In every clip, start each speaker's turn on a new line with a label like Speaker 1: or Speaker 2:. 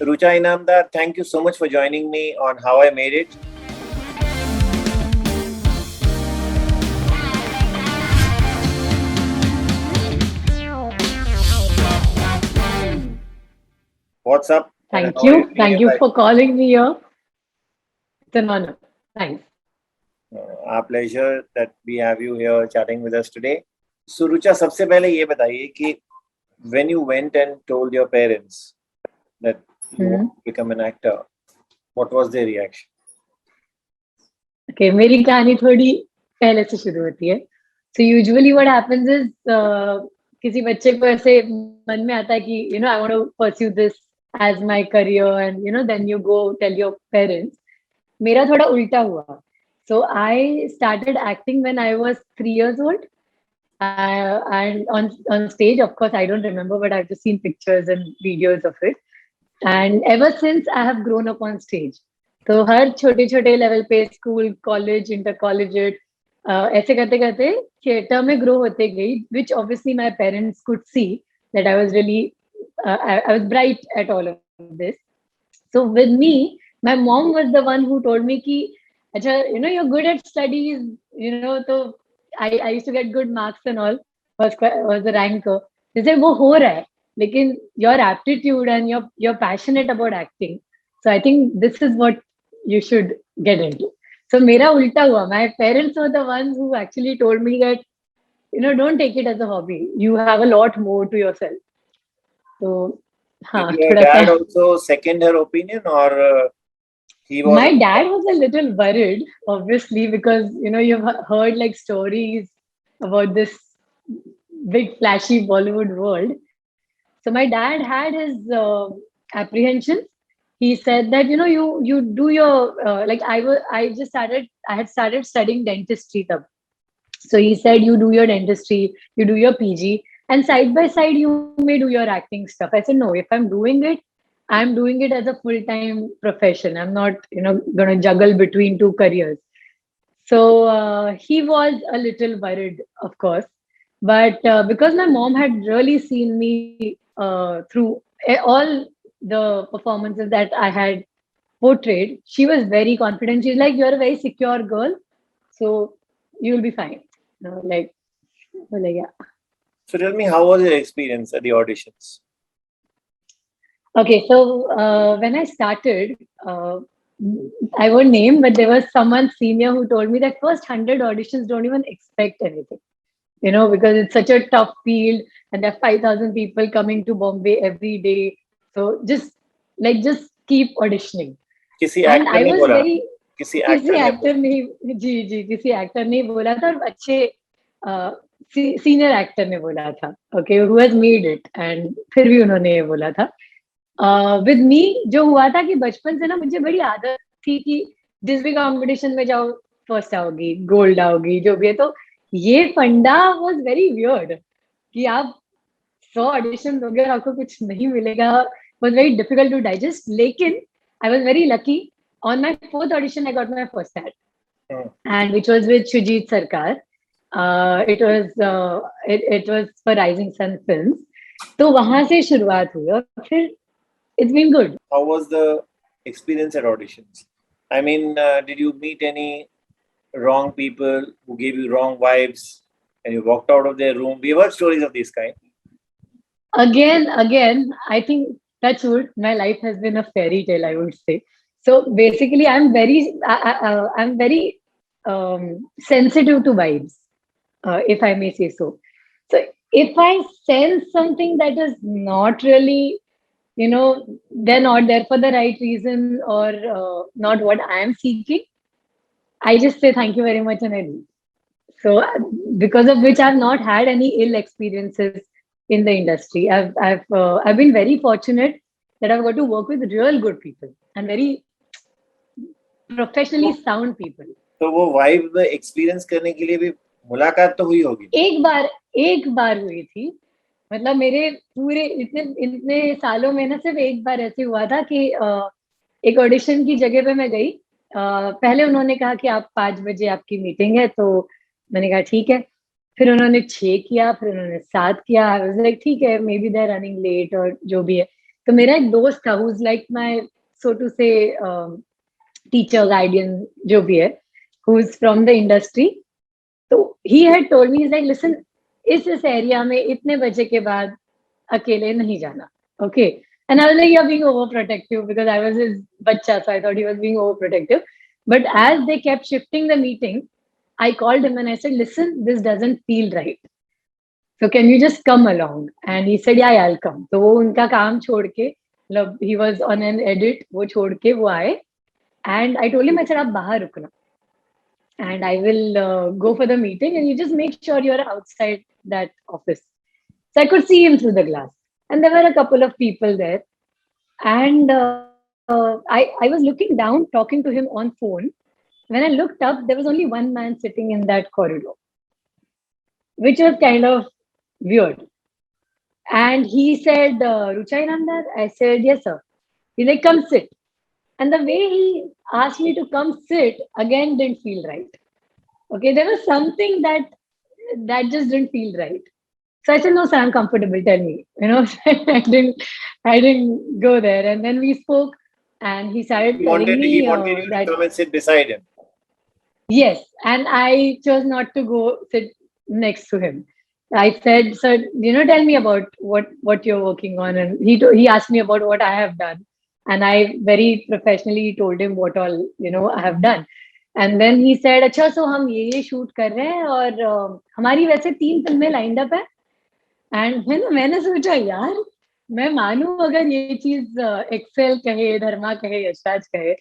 Speaker 1: Rucha Inamdar, thank you so much for joining me on How I Made It. What's up?
Speaker 2: Thank you. Thank you for calling me here. It's an honor. Thanks.
Speaker 1: Our pleasure that we have you here chatting with us today. So, Rucha, सबसे पहले ये बताइए कि when you went and told your parents that you want to become an actor, what was their reaction?
Speaker 2: Okay, मेरी कहानी थोड़ी पहले से शुरू होती है. So usually what happens is किसी बच्चे को ऐसे मन में आता है कि I want to pursue this as my career and then you go tell your parents. मेरा थोड़ा उल्टा हुआ. So I started acting when I was 3 years old. And on stage, of course, I don't remember, but I've just seen pictures and videos of it. And ever since, I have grown up on stage. तो हर छोटे छोटे level पे school college inter collegiate ऐसे करते करते theatre में grow होते गई which obviously my parents could see that I was really I was bright at all of this. So with me, my mom was the one who told me कि अच्छा you're good at studies तो I used to get good marks and all, was a ranker. They said वो हो रहा है लेकिन your aptitude and you're passionate about acting, so I think this is what you should get into. So मेरा उल्टा हुआ. My parents were the ones who actually told me that don't take it as a hobby, you have a lot more to yourself. So
Speaker 1: Did your dad also second her opinion, or he was?
Speaker 2: My dad was a little worried, obviously, because you've heard like stories about this big flashy Bollywood world. So my dad had his apprehensions. He said that you do your like I had started studying dentistry tab. So he said you do your dentistry, you do your PG, and side by side you may do your acting stuff. I said no, if I'm doing it as a full-time profession. I'm not going to juggle between two careers. So he was a little worried, of course, but because my mom had really seen me through all the performances that I had portrayed, she was very confident. She's like, you're a very secure girl, so you'll be fine. Like yeah.
Speaker 1: So tell me, how was your experience at the auditions?
Speaker 2: Okay, so when I started, I won't name, but there was someone senior who told me that first 100 auditions don't even expect anything, because it's such a tough field and there are 5,000 people coming to Bombay every day. So just keep auditioning. And I was very किसी actor ने बोला था और अच्छे senior actor ने बोला था, okay, who has made it, and फिर भी उन्होंने ये बोला था. विद मी जो हुआ था कि बचपन से ना मुझे बड़ी आदत थी कि जिस भी कंपटीशन में जाओ फर्स्ट आओगी, गोल्ड आओगी, जो भी है. तो ये फंडा वाज वेरी वियर्ड कि आप 100 ऑडिशन दोगे और आपको कुछ नहीं मिलेगा, was very difficult to digest. लेकिन I was very lucky. On my fourth audition I got my first ad, and which was with Shoojit Sircar. It was for Rising Sun Films. तो वहां से शुरुआत हुई और फिर it's been good.
Speaker 1: How was the experience at auditions? I mean, did you meet any wrong people who gave you wrong vibes and you walked out of their room? We have heard stories of this kind.
Speaker 2: Again, I think that's what my life has been, a fairy tale, I would say. So basically, I'm very sensitive to vibes, if I may say so. So if I sense something that is not really they're not there for the right reason or not what I am seeking, I just say thank you very much and I leave. So because of which I've not had any ill experiences in the industry. I've been very fortunate that I've got to work with real good people and very professionally sound people.
Speaker 1: तो वो vibe experience करने के लिए भी मुलाकात तो हुई होगी?
Speaker 2: एक बार हुई थी. मतलब मेरे पूरे इतने सालों में ना सिर्फ एक बार ऐसे हुआ था कि एक ऑडिशन की जगह पे मैं गई. पहले उन्होंने कहा कि आप 5 बजे आपकी मीटिंग है, तो मैंने कहा ठीक है. फिर उन्होंने 6 किया, फिर उन्होंने 7 किया. आई वाज लाइक ठीक है, maybe they are running late और जो भी है. तो मेरा एक दोस्त था who's like my so to say teacher guardian जो भी है, who's from the industry. तो he had told me, he's like, listen, इस एरिया में इतने बजे के बाद अकेले नहीं जाना, okay? And I was like, you're being overprotective, because I was his bachcha, so I thought he was being overprotective. But as they kept shifting the meeting, I called him and I said, listen, this doesn't feel right. So can you just come along? And he said, yeah, I'll come. So वो उनका काम छोड़ के, मतलब he was on an edit, वो छोड़ के वो आए. And I told him, I said, आप बाहर रुकना. And I will go for the meeting, and you just make sure you're outside that office. So I could see him through the glass. And there were a couple of people there. And I was looking down, talking to him on phone. When I looked up, there was only one man sitting in that corridor, which was kind of weird. And he said, Rucha Inamdar? I said, yes, sir. He's like, come sit. And the way he asked me to come sit again didn't feel right. Okay, there was something that just didn't feel right. So I said, no, sir, I'm comfortable. Tell me. You know, I didn't go there. And then we spoke, and he started
Speaker 1: He
Speaker 2: telling
Speaker 1: wanted
Speaker 2: me
Speaker 1: you
Speaker 2: that
Speaker 1: to come and sit beside him.
Speaker 2: yes, and I chose not to go sit next to him. I said, sir, tell me about what you're working on. And he asked me about what I have done. And I very professionally told him what all, I have done. And then he said, अच्छा, so हम ये shoot कर रहे हैं, और हमारी वैसे 3 फिल्में lined up है. And मैंने सोचा, यार, मैं मानूं अगर ये चीज एक्सेल कहे, धर्मा कहे, यशराज कहे,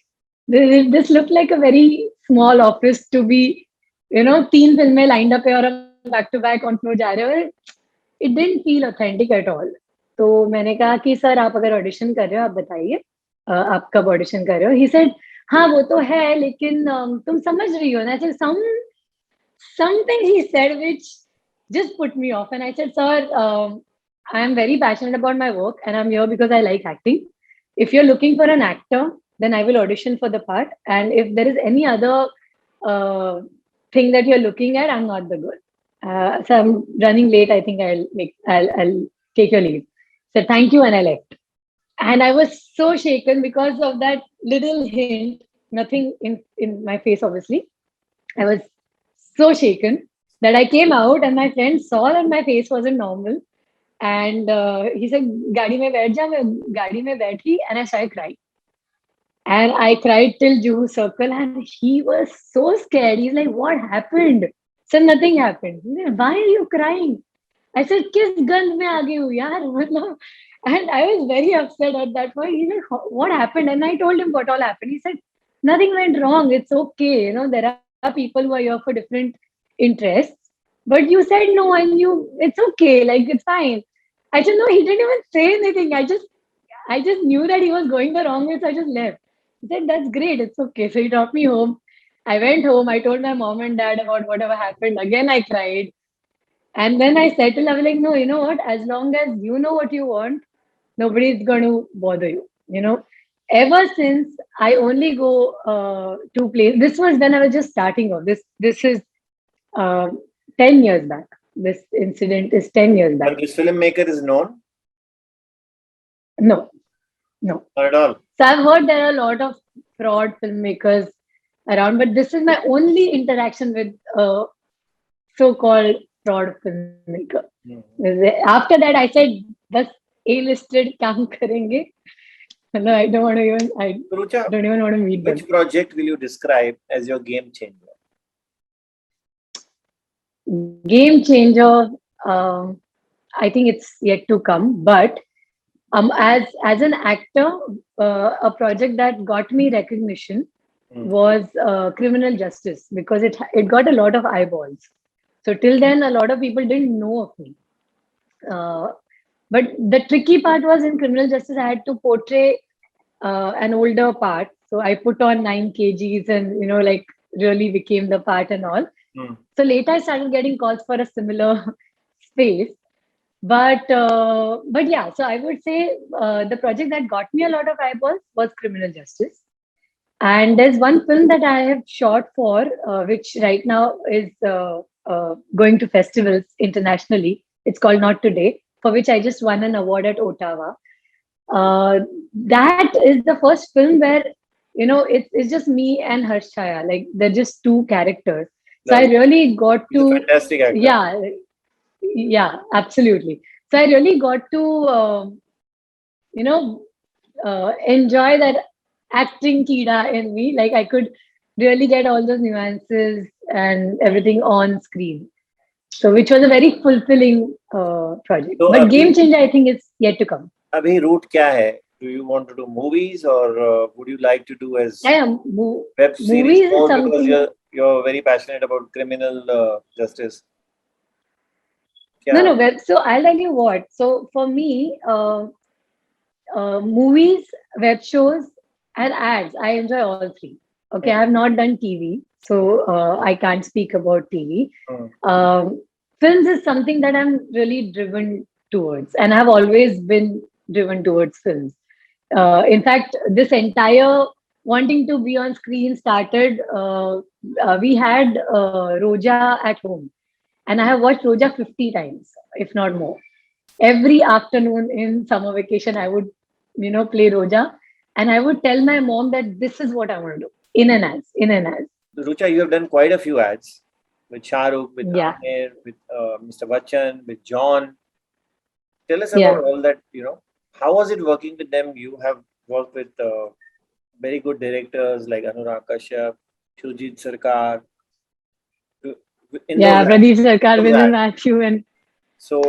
Speaker 2: this looked like a very small office to be, 3 फिल्में lined up है और हम back to back on floor जा रहे हैं. It didn't feel authentic at all. तो मैंने कहा कि सर, आप अगर ऑडिशन कर रहे हो, आप बताइए आप कब ऑडिशन कर रहे हो. He said, हाँ वो तो है, लेकिन तुम समझ रही हो ना. Something he said which just put me off. And I said, sir, I am very passionate about my work, and I'm here because I like acting. If you're looking for an actor, then I will audition for the part. And if there is any other thing that you're looking at, I'm not the girl. So I'm running late. I think I'll take your leave. So thank you, and I left. And I was so shaken because of that little hint. Nothing in my face, obviously. I was so shaken that I came out, and my friend saw that my face wasn't normal. And he said, "Gaadi mein baith ja." Main gaadi mein baithi, and I started crying. And I cried till Juhu Circle, and he was so scared. He's like, "What happened?" So nothing happened. He said, "Why are you crying?" I said, "Kis gand mein aa gayi hu, yaar?" And I was very upset at that point. He said, "What happened?" And I told him what all happened. He said, "Nothing went wrong. It's okay. There are people who are here for different interests. But you said no, and it's okay. Like, it's fine." I said, "No, he didn't even say anything. I just knew that he was going the wrong way, so I just left." He said, "That's great. It's okay." So he dropped me home. I went home. I told my mom and dad about whatever happened. Again, I cried. And then I settled. I was like, no, you know what? As long as you know what you want, nobody's going to bother you. Ever since I only go to places. This was when I was just starting off. This is 10 years back. This incident is 10 years back.
Speaker 1: And this filmmaker is known?
Speaker 2: No.
Speaker 1: Not at all.
Speaker 2: So I've heard there are a lot of fraud filmmakers around, but this is my only interaction with a so-called fraud filmmaker. After that, I said, "Bas A-listed काम करेंगे." No, I don't want to even.
Speaker 1: Rucha,
Speaker 2: don't even want to meet them.
Speaker 1: Which project will you describe as your game changer?
Speaker 2: Game changer. I think it's yet to come. But as an actor, a project that got me recognition was Criminal Justice, because it got a lot of eyeballs. So till then, a lot of people didn't know of me. But the tricky part was, in Criminal Justice, I had to portray an older part. So I put on 9 kgs and, really became the part and all. So later I started getting calls for a similar space. But yeah, so I would say the project that got me a lot of eyeballs was Criminal Justice. And there's one film that I have shot for, which right now is going to festivals internationally. It's called Not Today, for which I just won an award at Ottawa. That is the first film where it's just me and Harshaya. Like they're just two characters. So I
Speaker 1: Lovely.
Speaker 2: really got
Speaker 1: He's a
Speaker 2: to,
Speaker 1: fantastic actor.
Speaker 2: yeah, absolutely. So I really got to, you know, enjoy that acting Kida in me. Like I could really get all those nuances and everything on screen. So which was a very fulfilling project.
Speaker 1: तो
Speaker 2: But
Speaker 1: अभी
Speaker 2: Game Changer, I think, is yet to come.
Speaker 1: अभी route क्या है? Do you want to do movies or would you like to do as
Speaker 2: Yeah,
Speaker 1: web series
Speaker 2: movies is
Speaker 1: more because
Speaker 2: something.
Speaker 1: you're very passionate about criminal justice?
Speaker 2: No,
Speaker 1: क्या?
Speaker 2: no, web. So I'll tell you what. So for me, movies, web shows, and ads, I enjoy all three. Okay, I have not done TV, so I can't speak about TV.
Speaker 1: Hmm.
Speaker 2: Films is something that I'm really driven towards, and I've always been driven towards films. In fact, this entire wanting to be on screen started. We had Roja at home, and I have watched Roja 50 times, if not more. Every afternoon in summer vacation, I would, play Roja, and I would tell my mom that this is what I want to do in an ads, in an ads.
Speaker 1: Rucha, you have done quite a few ads with Shah Rukh, with
Speaker 2: Yeah,
Speaker 1: Amir, with Mr. Bachchan, with John. Tell us
Speaker 2: yeah.
Speaker 1: about all that. How was it working with them? You have worked with very good directors like Anurag Kashyap, Shujit Sarkar. In those
Speaker 2: Yeah,
Speaker 1: ads.
Speaker 2: Pradeep Sarkar,
Speaker 1: Those
Speaker 2: Vimal
Speaker 1: ads.
Speaker 2: Matthew, and
Speaker 1: So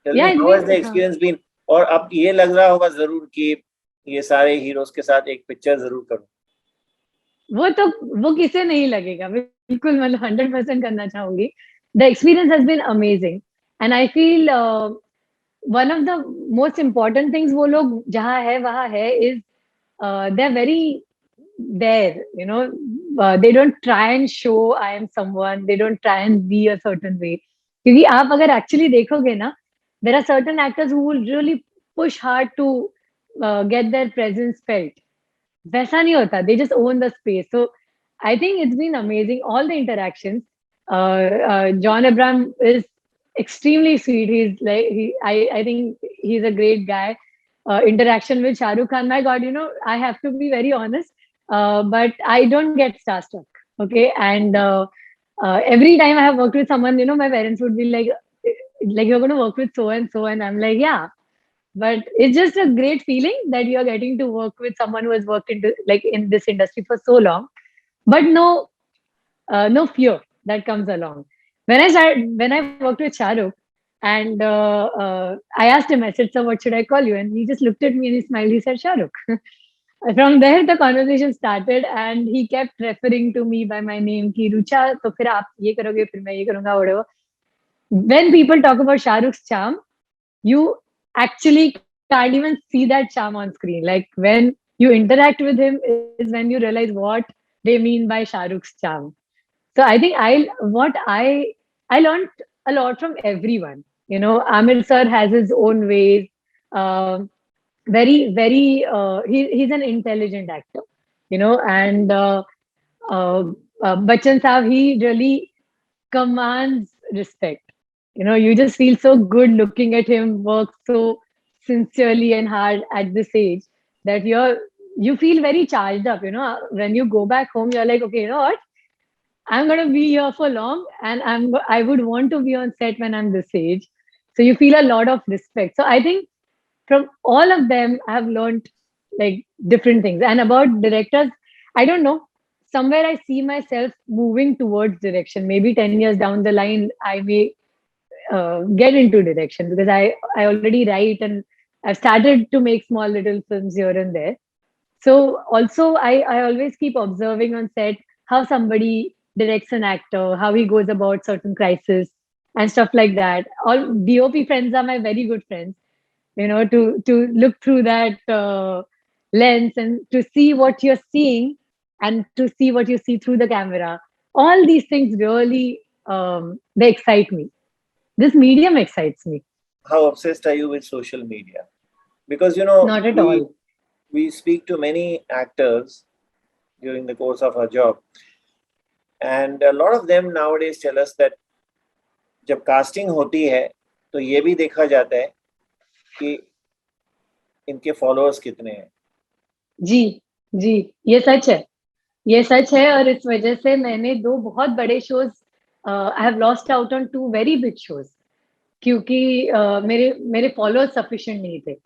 Speaker 1: tell
Speaker 2: yeah,
Speaker 1: me,
Speaker 2: it's
Speaker 1: how has
Speaker 2: been.
Speaker 1: the experience been? और अब ये लग रहा होगा जरूर कि ये सारे हीरोज के साथ एक पिक्चर जरूर करूं.
Speaker 2: वो किसे नहीं लगेगा, बिल्कुल, मतलब 100% करना चाहूंगी. The experience has been amazing, and I feel one of the most important things वो लोग जहाँ है वहाँ है is they're very there, they don't try and show I am someone, they don't try and be a certain way. क्योंकि आप अगर actually देखोगे ना, there are certain actors who will really push hard to get their presence felt. वैसा नहीं होता, they just own the space. So I think it's been amazing, all the interactions. John Abraham is extremely sweet. He's like I think he's a great guy. Interaction with Shah Rukh Khan, my God, I have to be very honest, but I don't get starstruck. Okay, and every time I have worked with someone, my parents would be like you're going to work with so and so, and I'm like, yeah. But it's just a great feeling that you're getting to work with someone who has worked in this industry for so long, but no fear that comes along. When I worked with Shah Rukh, and I asked him, I said, "So what should I call you?" And he just looked at me and he smiled. He said, "Shah Rukh." From there, the conversation started, and he kept referring to me by my name. Ki Rucha, तो फिर आप ये करोगे, फिर मैं ये करूँगा, whatever. When people talk about Shah Rukh's charm, you actually can't even see that charm on screen. Like when you interact with him is when you realize what they mean by Shah Rukh's charm. So I think I learned a lot from everyone. Amir sir has his own ways. Um, he's an intelligent actor. And Bachchan Saab, he really commands respect. You just feel so good looking at him work so sincerely and hard at this age that you feel very charged up. When you go back home, you're like, okay, you know what? I'm gonna be here for long, and I would want to be on set when I'm this age. So you feel a lot of respect. So I think from all of them, I have learned like different things. And about directors, I don't know. Somewhere I see myself moving towards direction. Maybe 10 years down the line, I may get into direction because I already write and I've started to make small little films here and there. So also I always keep observing on set how somebody directs an actor, how he goes about certain crisis and stuff like that. All DOP friends are my very good friends, to look through that lens and to see what you're seeing and to see what you see through the camera. All these things really they excite me. This medium excites me.
Speaker 1: How obsessed are you with social media? Because
Speaker 2: Not at all.
Speaker 1: we speak to many actors during the course of our job, and a lot of them nowadays tell us that जब casting होती है तो ये भी देखा जाता है कि इनके फॉलोअर्स कितने हैं।
Speaker 2: जी जी, ये सच है, ये सच है। और इस वजह से मैंने 2 बहुत बड़े shows, I have lost out on 2 very big shows, क्योंकि मेरे मेरे फॉलोअर्स सफिशिएंट नहीं थे।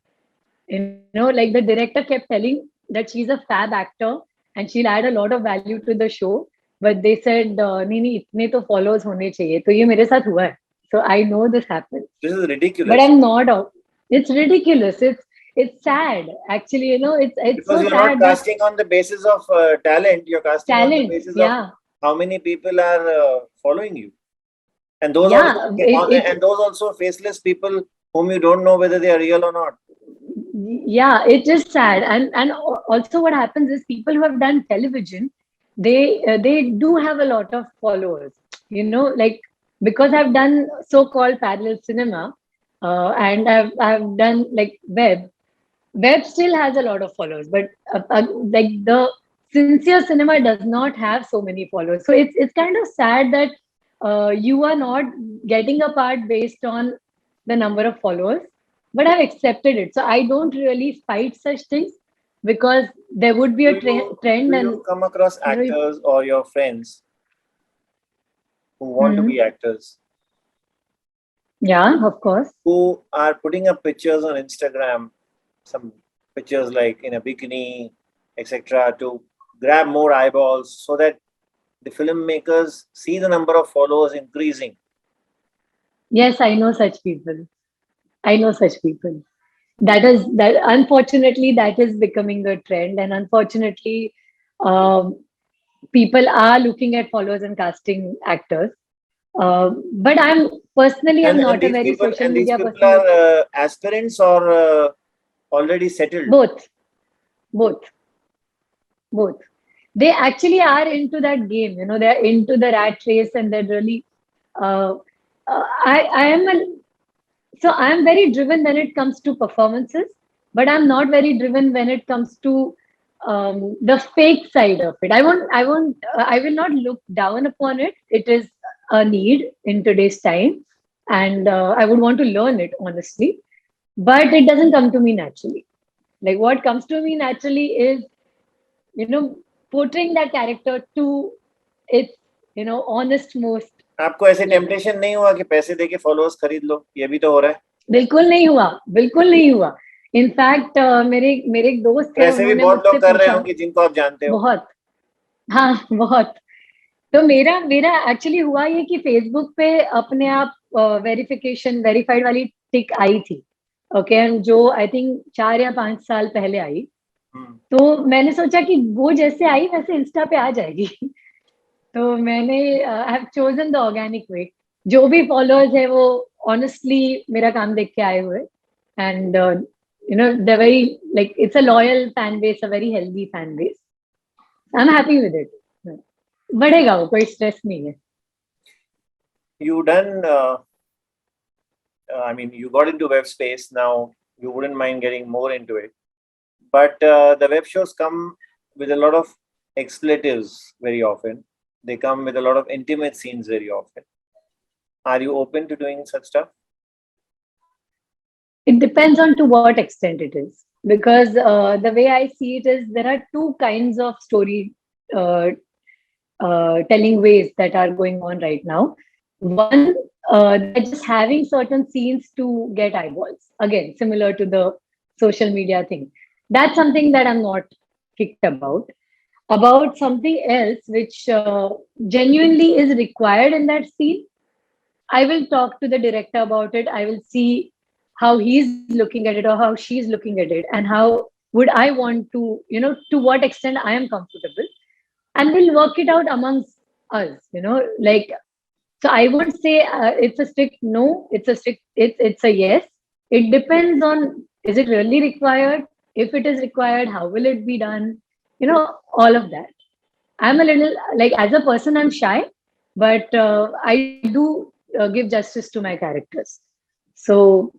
Speaker 2: You know, like the director kept telling that she's a fab actor and she'll add a lot of value to the show, but they said नहीं नहीं, इतने तो followers होने चाहिए। तो ये मेरे साथ हुआ है, so I know this happens,
Speaker 1: This is
Speaker 2: but
Speaker 1: ridiculous
Speaker 2: I'm not out. It's ridiculous. It's sad, actually. You know, it's
Speaker 1: because
Speaker 2: so
Speaker 1: you're not
Speaker 2: sad that
Speaker 1: casting on the basis of talent. You're casting on the
Speaker 2: talent,
Speaker 1: basis of
Speaker 2: yeah,
Speaker 1: how many people are following you, and those
Speaker 2: yeah,
Speaker 1: also
Speaker 2: it
Speaker 1: and those also faceless people whom you don't know whether they are real or not.
Speaker 2: yeah, it is sad. And also what happens is people who have done television, they do have a lot of followers, you know, like, because I've done so-called parallel cinema, and I've done like web still has a lot of followers, but like the sincere cinema does not have so many followers. So it's kind of sad that you are not getting a part based on the number of followers, but I've accepted it. So I don't really fight such things, because there would be a trend,
Speaker 1: Do
Speaker 2: and
Speaker 1: you come across
Speaker 2: you know,
Speaker 1: actors or your friends who want to be actors
Speaker 2: yeah, of course.
Speaker 1: who are putting up pictures on Instagram, some pictures like in a bikini, etc., to grab more eyeballs so that the filmmakers see the number of followers increasing?
Speaker 2: Yes, I know such people. I know such people. That unfortunately that is becoming a trend, and unfortunately, um, people are looking at followers and casting actors. But I'm
Speaker 1: And
Speaker 2: not a very social
Speaker 1: these
Speaker 2: media
Speaker 1: people
Speaker 2: person.
Speaker 1: are aspirants or already settled?
Speaker 2: Both, both, both. They actually are into that game. You know, they're into the rat race, and they're really. Uh, I am a So I'm very driven when it comes to performances, but I'm not very driven when it comes to the fake side of it. I will not look down upon it. It is a need in today's time, and I would want to learn it honestly. But it doesn't come to me naturally. Like, what comes to me naturally is, you know, portraying that character to its, you know, honest most.
Speaker 1: आपको ऐसे temptation नहीं हुआ कि पैसे देके followers खरीद लो? ये भी तो हो रहा है।
Speaker 2: बिल्कुल नहीं हुआ, बिल्कुल नहीं हुआ। इनफैक्ट मेरे मेरे एक दोस्त है,
Speaker 1: वैसे भी
Speaker 2: उन्होंने
Speaker 1: बहुत
Speaker 2: मुझसे
Speaker 1: लोग कर रहे
Speaker 2: पूछा।
Speaker 1: होंगे जिनको आप जानते हो।
Speaker 2: बहुत, हाँ, बहुत। तो मेरा मेरा एक्चुअली हुआ ये कि फेसबुक पे अपने आप वेरिफिकेशन वेरीफाइड वाली टिक आई थी, ओके, जो आई थिंक 4 या 5 साल पहले आई। तो मैंने सोचा कि वो जैसे आई वैसे इंस्टा पे आ जाएगी। तो मैंने I have chosen the organic way. जो भी फॉलोअर्स है वो ऑनेस्टली मेरा काम देख के आए हुए, and you know, they're very, like, it's a loyal fan base, a very healthy fan base. I'm happy with it. बढ़ेगा वो, कोई स्ट्रेस नहीं है।
Speaker 1: You done I mean, you got into web space. Now you wouldn't mind getting more into it, but the web shows come with a lot of expletives very often. They come with a lot of intimate scenes very often. Are you open to doing such stuff?
Speaker 2: It depends on to what extent it is, because the way I see it is there are 2 kinds of story uh, telling ways that are going on right now. One, they're just having certain scenes to get eyeballs. Again, similar to the social media thing. That's something that I'm not kicked about. About something else which genuinely is required in that scene, I will talk to the director about it. I will see how he's looking at it or how she's looking at it, and how would I want to, you know, to what extent I am comfortable, and we'll work it out amongst us, you know, like. So I won't say it's a strict no, it's a yes. It depends on, is it really required? If it is required, how will it be done? You know, all of that. I'm a little, like, as a person, I'm shy, but I do give justice to my characters. So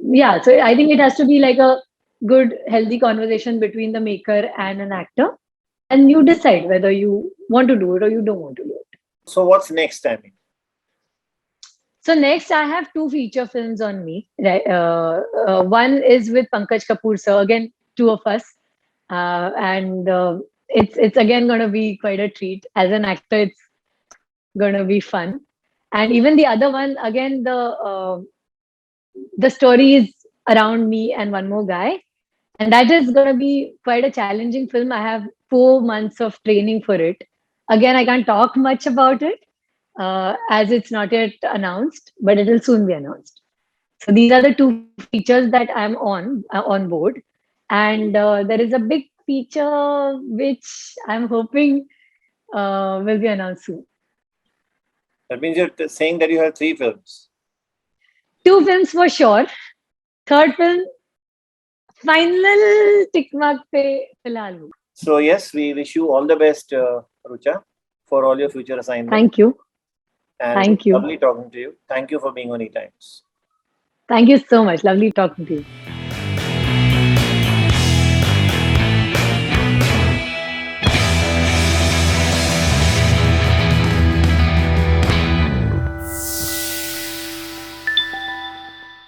Speaker 2: yeah, so I think it has to be like a good, healthy conversation between the maker and an actor, and you decide whether you want to do it or you don't want to do it.
Speaker 1: So what's next? I mean,
Speaker 2: So next, I have 2 feature films on me. Right, one is with Pankaj Kapoor, so again 2 of us, and it's again going to be quite a treat. As an actor, it's going to be fun, and even the other one, again the story is around me and one more guy, and that is going to be quite a challenging film. I have 4 months of training for it. Again, I can't talk much about it as it's not yet announced, but it will soon be announced. So these are the 2 features that I'm on board, and there is a big feature which I'm hoping will be announced soon.
Speaker 1: That means you're saying that you have 3 films.
Speaker 2: 2 films for sure. Third film, final tick mark पे फिलहाल हूँ.
Speaker 1: So yes, we wish you all the best, Rucha, for all your future assignments.
Speaker 2: Thank you.
Speaker 1: And
Speaker 2: Thank you.
Speaker 1: lovely talking to you. Thank you for being on E-Times.
Speaker 2: Thank you so much. Lovely talking to you.